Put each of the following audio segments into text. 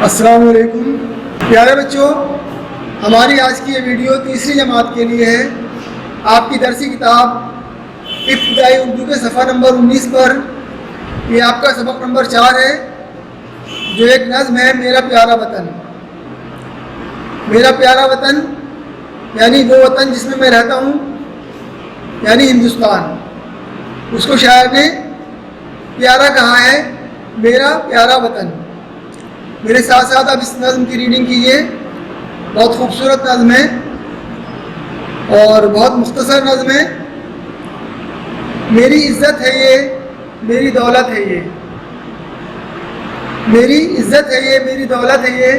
السلام علیکم پیارے بچوں، ہماری آج کی یہ ویڈیو تیسری جماعت کے لیے ہے۔ آپ کی درسی کتاب ابتدائی اردو کے صفحہ نمبر 19 پر یہ آپ کا سبق نمبر 4 ہے، جو ایک نظم ہے میرا پیارا وطن۔ میرا پیارا وطن یعنی وہ وطن جس میں رہتا ہوں، یعنی ہندوستان۔ اس کو شاعر نے پیارا کہا ہے، میرا پیارا وطن۔ میرے ساتھ ساتھ آپ اس نظم کی ریڈنگ کیجیے۔ بہت خوبصورت نظم ہے اور بہت مختصر نظم ہے۔ میری عزت ہے یہ، میری دولت ہے یہ، میری عزت ہے یہ، میری دولت ہے یہ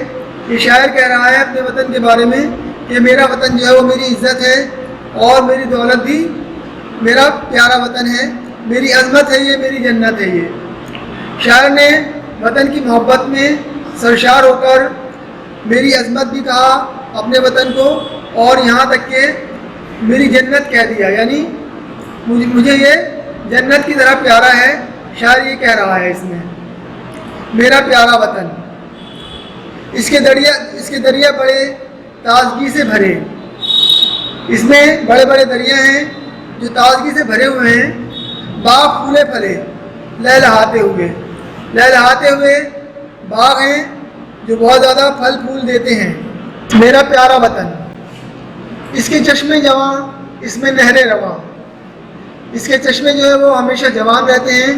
شاعر کہہ رہا ہے اپنے وطن کے بارے میں کہ میرا وطن جو ہے وہ میری عزت ہے اور میری دولت بھی میرا پیارا وطن ہے۔ میری عظمت ہے یہ، میری جنت ہے یہ۔ شاعر نے وطن کی محبت میں سرشار ہو کر میری عظمت بھی کہا اپنے وطن کو، اور یہاں تک کہ میری جنت کہہ دیا، یعنی مجھے یہ جنت کی طرح پیارا ہے۔ شاعر یہ کہہ رہا ہے اس میں، میرا پیارا وطن۔ اس کے دریا بڑے تازگی سے بھرے، اس میں بڑے بڑے دریا ہیں جو تازگی سے بھرے ہوئے ہیں۔ باغ پھولے پھلے لہلہاتے ہوئے باغ ہیں جو بہت زیادہ پھل پھول دیتے ہیں۔ میرا پیارا وطن، اس کے چشمے جواں، اس میں نہریں رواں۔ اس کے چشمے جو ہے وہ ہمیشہ جوان رہتے ہیں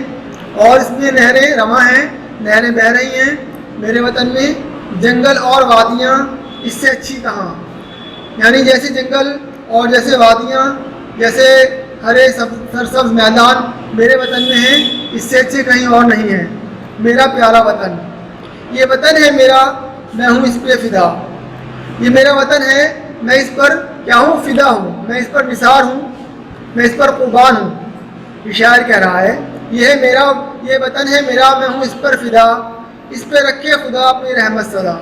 اور اس میں نہریں رواں ہیں، نہریں بہہ رہی ہیں۔ میرے وطن میں جنگل اور وادیاں اس سے اچھی کہاں، یعنی جیسے جنگل اور جیسے وادیاں، جیسے ہرے سرسبز میدان میرے وطن میں ہیں، اس سے اچھے کہیں اور نہیں ہیں۔ میرا پیارا وطن، یہ وطن ہے میرا، میں ہوں اس پہ فدا۔ یہ میرا وطن ہے، میں اس پر کیا ہوں؟ فدا ہوں، میں اس پر نثار ہوں، میں اس پر قربان ہوں۔ یہ شاعر کہہ رہا ہے یہ وطن ہے میرا، میں ہوں اس پر فدا، اس پہ رکھے خدا اپنی رحمت صدا۔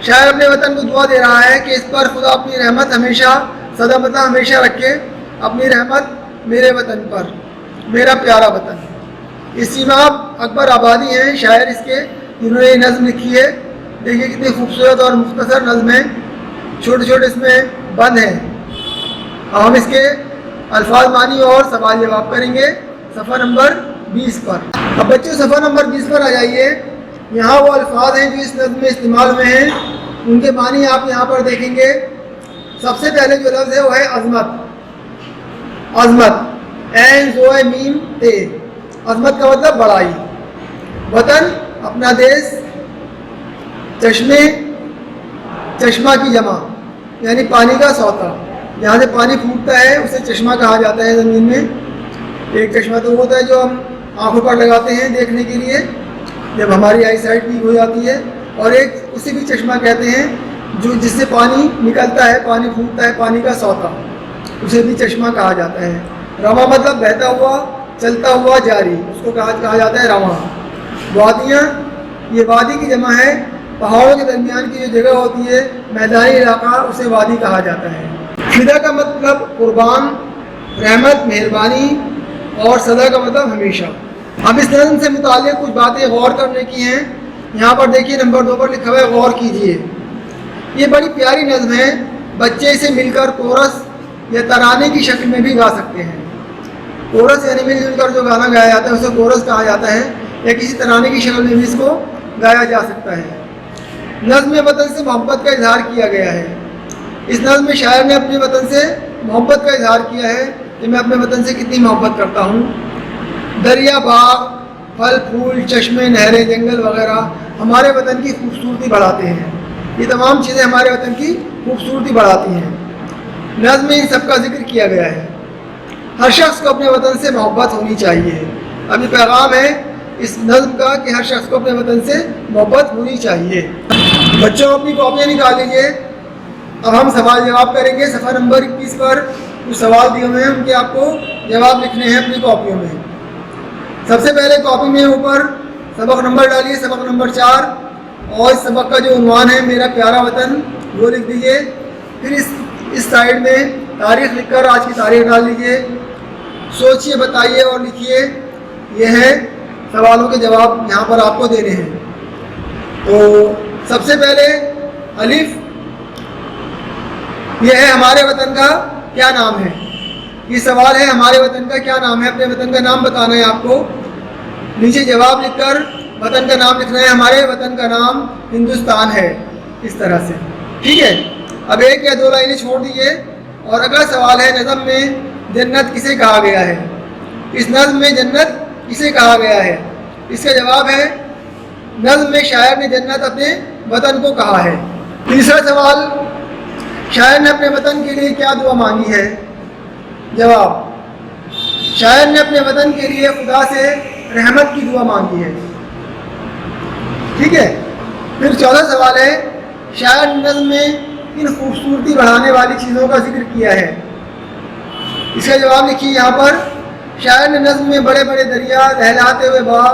شاعر اپنے وطن کو دعا دے رہا ہے کہ اس پر خدا اپنی رحمت ہمیشہ صدا مطلب ہمیشہ رکھے اپنی رحمت میرے وطن پر، میرا پیارا وطن۔ اس سیماب اکبر آبادی ہیں شاعر اس کے، جنہوں نے یہ نظم لکھی ہے۔ دیکھیے کتنی خوبصورت اور مختصر نظم ہے، چھوٹے چھوٹے اس میں بند ہیں۔ ہم اس کے الفاظ معنی اور سوال جواب کریں گے صفحہ نمبر 20 پر۔ اب بچوں صفحہ نمبر 20 پر آ جائیے۔ یہاں وہ الفاظ ہیں جو اس نظم میں استعمال ہوئے ہیں، ان کے معنی آپ یہاں پر دیکھیں گے۔ سب سے پہلے جو لفظ ہے وہ ہے عظمت۔ عظمت، عین زوئے میم تے، عظمت کا مطلب بڑائی۔ وطن اپنا دیش، چشمہ کی جمع یعنی پانی کا سوتا، جہاں سے پانی پھوٹتا ہے اسے چشمہ کہا جاتا ہے زمین میں۔ ایک چشمہ تو ہوتا ہے جو ہم آنکھوں پر لگاتے ہیں دیکھنے کے لیے جب ہماری آئی سائٹ ویک ہو جاتی ہے، اور ایک اسے بھی چشمہ کہتے ہیں جس سے پانی نکلتا ہے، پانی پھوٹتا ہے، پانی کا سوتا، اسے بھی چشمہ کہا جاتا ہے۔ رواں مطلب بہتا ہوا، چلتا ہوا، جاری، اس کو کہا جاتا ہے رواں۔ وادیاں، یہ وادی کی جمع ہے، پہاڑوں کے درمیان کی جو جگہ ہوتی ہے میدانی علاقہ، اسے وادی کہا جاتا ہے۔ فدا کا مطلب قربان، رحمت، مہربانی، اور صدا کا مطلب ہمیشہ۔ اب اس نظم سے متعلق کچھ باتیں غور کرنے کی ہیں۔ یہاں پر دیکھیے نمبر 2 پر لکھا ہوا ہے، غور کیجیے۔ یہ بڑی پیاری نظم ہے، بچے اسے مل کر کورس یا ترانے کی شکل میں بھی گا سکتے ہیں۔ کورس یعنی مل جل کر جو گانا گایا جاتا ہے اسے کورس کہا جاتا ہے، یا کسی ترانے کی شکل میں بھی اس کو گایا جا سکتا ہے۔ نظم میں وطن سے محبت کا اظہار کیا گیا ہے۔ اس نظم میں شاعر نے اپنے وطن سے محبت کا اظہار کیا ہے کہ میں اپنے وطن سے کتنی محبت کرتا ہوں۔ دریا، باغ، پھل پھول، چشمے، نہریں، جنگل وغیرہ ہمارے وطن کی خوبصورتی بڑھاتے ہیں۔ یہ تمام چیزیں ہمارے وطن کی خوبصورتی بڑھاتی ہیں۔ نظم میں ان سب کا ذکر کیا گیا ہے۔ ہر شخص کو اپنے وطن سے محبت ہونی چاہیے۔ اب یہ پیغام ہے اس نظم کا کہ ہر شخص کو اپنے وطن سے محبت ہونی چاہیے۔ بچوں اپنی کاپیاں نکال لیجیے۔ اب ہم سوال جواب کریں گے۔ صفحہ نمبر 21 پر کچھ سوال دیے ہوئے ہیں، ان کے آپ کو جواب لکھنے ہیں اپنی کاپیوں میں۔ سب سے پہلے کاپی میں اوپر سبق نمبر ڈالیے، سبق نمبر 4، اور اس سبق کا جو عنوان ہے میرا پیارا وطن، وہ لکھ دیجیے۔ پھر اس سائڈ میں تاریخ لکھ کر آج کی تاریخ ڈال دیجیے۔ سوچیے، بتائیے اور لکھیے۔ یہ ہے سوالوں کے جواب یہاں پر آپ کو دینے ہیں۔ تو سب سے پہلے الف، یہ ہے ہمارے وطن کا کیا نام ہے. یہ سوال ہے ہمارے وطن کا کیا نام ہے. اپنے وطن کا نام بتانا ہے آپ کو. نیچے جواب لکھ کر وطن کا نام لکھنا ہے. ہمارے وطن کا نام ہندوستان ہے، اس طرح سے. ٹھیک ہے. اب ایک یا دو لائنیں چھوڑ دیجیے. اور اگلا سوال ہے نظم میں جنت کسے کہا گیا ہے. اس نظم میں جنت کسے کہا گیا ہے. اس کا جواب ہے نظم میں شاعر نے جنت اپنے وطن کو کہا ہے. تیسرا سوال، شاعر نے اپنے وطن کے لیے کیا دعا مانگی ہے. جواب، شاعر نے اپنے وطن کے لیے خدا سے رحمت کی دعا مانگی ہے. ٹھیک ہے. پھر چوتھا سوال ہے، شاعر نے نظم میں کن خوبصورتی بڑھانے والی چیزوں کا ذکر کیا ہے. اس کا جواب لکھیے یہاں پر. شاعر نے نظم میں بڑے بڑے دریا، دہلاتے ہوئے باغ،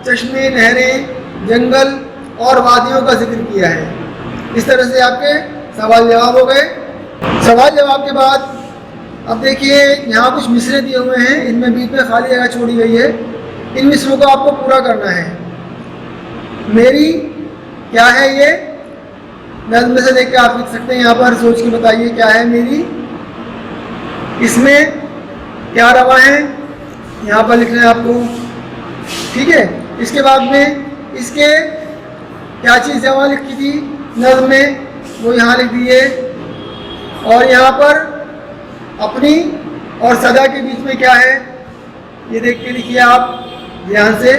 چشمے، نہریں، جنگل اور وادیوں کا ذکر کیا ہے. اس طرح سے آپ کے سوال جواب ہو گئے. سوال جواب کے بعد اب دیکھیے یہاں کچھ مصرے دیے ہوئے ہیں. ان میں بیچ میں خالی جگہ چھوڑی گئی ہے. ان مصروں کو آپ کو پورا کرنا ہے. میری کیا ہے یہ نظم میں سے دیکھ کے آپ لکھ سکتے ہیں. یہاں پر سوچ کے بتائیے کیا ہے میری. اس میں کیا رواں ہے یہاں پر لکھنا ہے آپ کو. ٹھیک ہے. اس کے بعد میں اس کے کیا چیز جمع لکھی تھی نظم میں وہ یہاں لکھ دیے. اور یہاں پر اپنی اور صدا کے بیچ میں کیا ہے یہ دیکھ کے لکھیے آپ دھیان سے.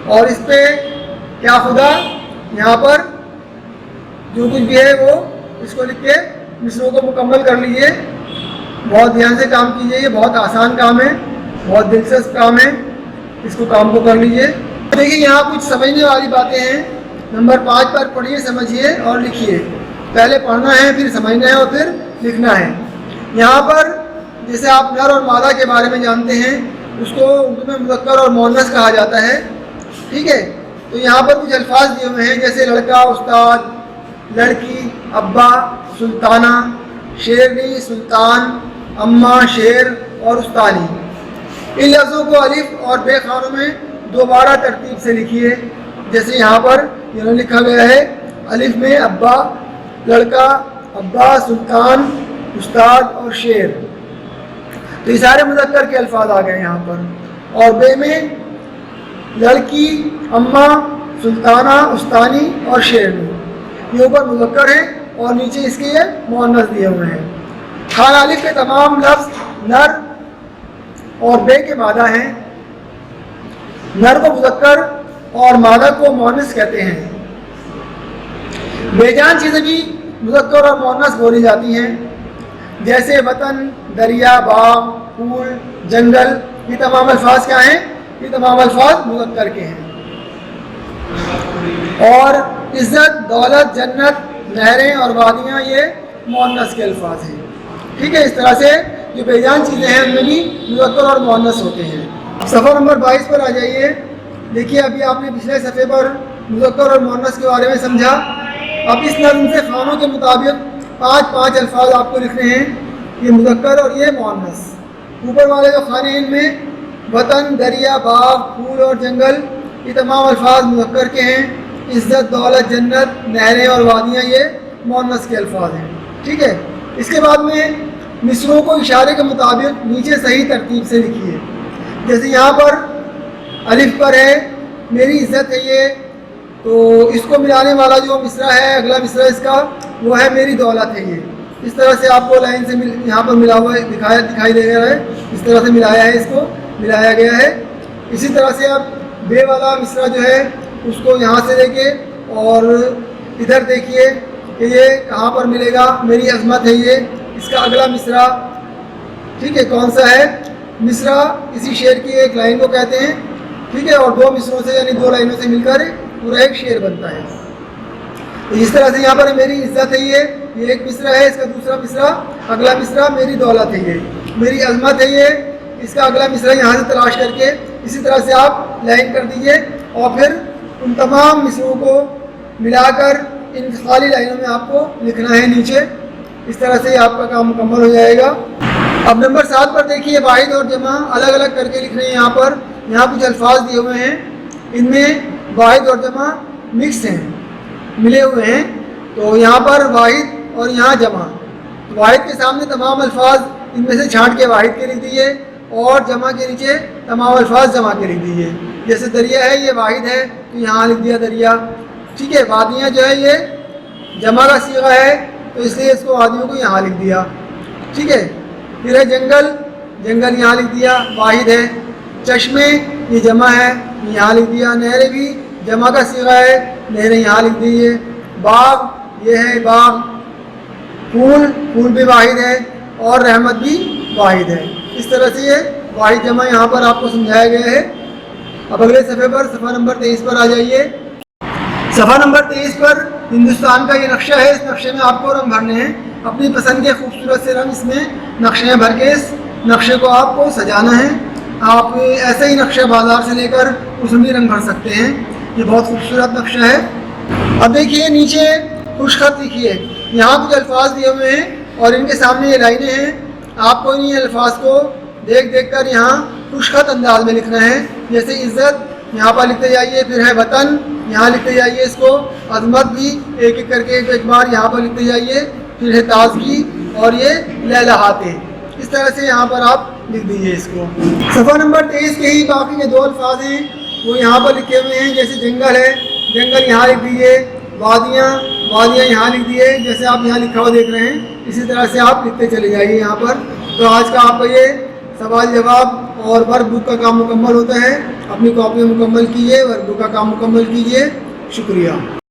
اور اس پہ کیا خدا، یہاں پر جو کچھ بھی ہے وہ اس کو لکھ کے مصروں کو مکمل کر لیجیے. بہت دھیان سے کام کیجیے. یہ بہت آسان کام ہے، بہت دلچسپ کام ہے. اس کو کام کو کر لیجیے. دیکھیے یہاں کچھ سمجھنے والی باتیں ہیں. نمبر 5 پر پڑھیے، سمجھیے اور لکھیے. پہلے پڑھنا ہے، پھر سمجھنا ہے اور پھر لکھنا ہے. یہاں پر جیسے آپ نر اور مادہ کے بارے میں جانتے ہیں، اس کو اردو میں مذکر اور مؤنث کہا جاتا ہے. ٹھیک ہے. تو یہاں پر کچھ الفاظ دیے ہوئے ہیں جیسے لڑکا، استاد، لڑکی، ابا، سلطانہ، شیرنی، سلطان، اماں، شیر اور استانی. ان لفظوں کو الف اور بے خانوں میں دوبارہ ترتیب سے لکھیے. جیسے یہاں پر یہ لکھا گیا ہے الف میں ابا، لڑکا، ابا، سلطان، استاد اور شیر. تو یہ سارے مذکر کے الفاظ آ گئے یہاں پر. اور بے میں لڑکی، اماں، سلطانہ، استانی اور شیرنی. یہ اوپر مذکر ہے اور نیچے اس کے یہ مؤنث دیے ہوئے ہیں. خانہ الف کے تمام لفظ نر اور بے کے مادہ ہیں. نر کو مذکر اور مادہ کو مؤنث کہتے ہیں. بے جان چیزیں بھی مذکر اور مؤنث بولی جاتی ہیں جیسے وطن، دریا، باغ، پھول، جنگل. یہ تمام الفاظ کیا ہیں؟ یہ تمام الفاظ مذکر کے ہیں. اور عزت، دولت، جنت، نہریں اور وادیاں یہ مؤنث کے الفاظ ہیں. ٹھیک ہے. اس طرح سے جو بے جان چیزیں ہیں ان میں بھی مذکر اور مؤنث ہوتے ہیں. صفحہ نمبر 22 پر آ جائیے. دیکھیے ابھی آپ نے پچھلے صفحے پر مذکر اور مؤنث کے بارے میں سمجھا. اب اس نظم سے خانوں کے مطابق 5 الفاظ آپ کو لکھنے ہیں. یہ مذکر اور یہ مؤنث. اوپر والے جو خانے ہیں ان میں وطن، دریا، باغ، پھول اور جنگل یہ تمام الفاظ مذکر کے ہیں. عزت، دولت، جنت، نہریں اور وادیاں یہ مؤنث کے الفاظ ہیں. ٹھیک ہے. اس کے بعد میں مصروں کو اشارے کے مطابق نیچے صحیح ترتیب سے لکھیے. جیسے یہاں پر الف پر ہے میری عزت ہے یہ، تو اس کو ملانے والا جو مصرع ہے اگلا مصرع اس کا وہ ہے میری دولت ہے یہ. اس طرح سے آپ کو لائن سے یہاں پر ملا ہوا دکھائی دے رہا ہے. اس طرح سے ملایا ہے، اس کو ملایا گیا ہے. اسی طرح سے اب بے والا مصرع جو ہے اس کو یہاں سے لے کے اور ادھر دیکھیے کہ یہ کہاں پر ملے گا. میری عظمت ہے یہ، اس کا اگلا مصرع. ٹھیک ہے. کون سا ہے مصرع؟ اسی شعر کی ایک لائن کو کہتے ہیں. ٹھیک ہے. اور 2 مصروں سے یعنی 2 لائنوں سے مل کر پورا ایک شعر بنتا ہے. اس طرح سے یہاں پر میری عزت ہے یہ ایک مصرع ہے. اس کا دوسرا مصرع، اگلا مصرع میری دولت ہے یہ. میری عظمت ہے یہ، اس کا اگلا مصرع یہاں سے تلاش کر کے اسی طرح سے آپ لائن کر دیجئے اور پھر ان تمام مصروں کو ملا کر ان خالی لائنوں میں آپ کو لکھنا ہے نیچے. اس طرح سے آپ کا کام مکمل ہو جائے گا. اب نمبر 7 پر دیکھیے واحد اور جمع الگ الگ کر کے لکھنے ہیں. یہاں کچھ الفاظ دیے ہوئے ہیں. ان میں واحد اور جمع مکس ہیں. ملے ہوئے ہیں، تو یہاں پر واحد اور یہاں جمع. تو واحد کے سامنے تمام الفاظ ان میں سے چھانٹ کے واحد کے لکھ دیجیے، اور جمع کے نیچے تمام الفاظ جمع کے لکھ دیجیے. جیسے دریا ہے یہ واحد ہے تو یہاں لکھ دیا دریا. ٹھیک ہے. وادیاں جو ہے یہ جمع کا صیغہ ہے تو اس لیے اس کو وادیوں کو یہاں لکھ دیا. ٹھیک ہے. پھر ہے جنگل، جنگل یہاں لکھ دیا، واحد ہے. چشمے یہ جمع ہے، یہاں لکھ دیا. نہریں بھی جمع کا صیغہ ہے، نہریں یہاں لکھ دیجیے. باغ یہ ہے باغ. پھول، پھول بھی واحد ہے، اور رحمت بھی واحد ہے. اس طرح سے یہ واحد جمع یہاں پر آپ کو سمجھایا گیا ہے. اب اگلے صفحے پر صفحہ نمبر 23 پر آ جائیے. صفحہ نمبر 23 پر ہندوستان کا یہ نقشہ ہے. اس نقشے میں آپ کو رنگ بھرنے ہیں، اپنی پسند کے خوبصورت سے رنگ اس میں نقشے بھر کے اس نقشے کو آپ کو سجانا ہے. آپ ایسے ہی نقشہ بازار سے لے کر اس میں بھی رنگ بھر سکتے ہیں. یہ بہت خوبصورت نقشہ ہے. اب دیکھیے نیچے خوش خط لکھیے. یہاں کچھ الفاظ دیے ہوئے ہیں اور ان کے سامنے یہ لائنیں ہیں. آپ کو انہیں الفاظ کو دیکھ دیکھ کر یہاں خوش خط انداز میں لکھنا ہے. جیسے عزت یہاں پر لکھتے جائیے، پھر ہے وطن یہاں لکھتے جائیے اس کو. عظمت بھی ایک ایک کر کے ایک بار یہاں پر لکھتے جائیے. پھر ہے تازگی اور یہ لہلہاتے. اس طرح سے یہاں پر آپ لکھ دیجیے اس کو. صفحہ نمبر 23 کے ہی باقی کے 2 الفاظ ہیں وہ یہاں پر لکھے ہوئے ہیں. جیسے جنگل ہے، جنگل یہاں لکھ دیجیے. وادیاں، وادیاں یہاں لکھ دیے جیسے آپ یہاں لکھا ہوا دیکھ رہے ہیں. اسی طرح سے آپ لکھتے چلے جائیے یہاں پر. تو آج کا آپ کا یہ سوال جواب اور ورک بک کا کام مکمل ہوتا ہے. اپنی کاپی مکمل کیجیے، ورک بک کا کام مکمل کیجیے. شکریہ.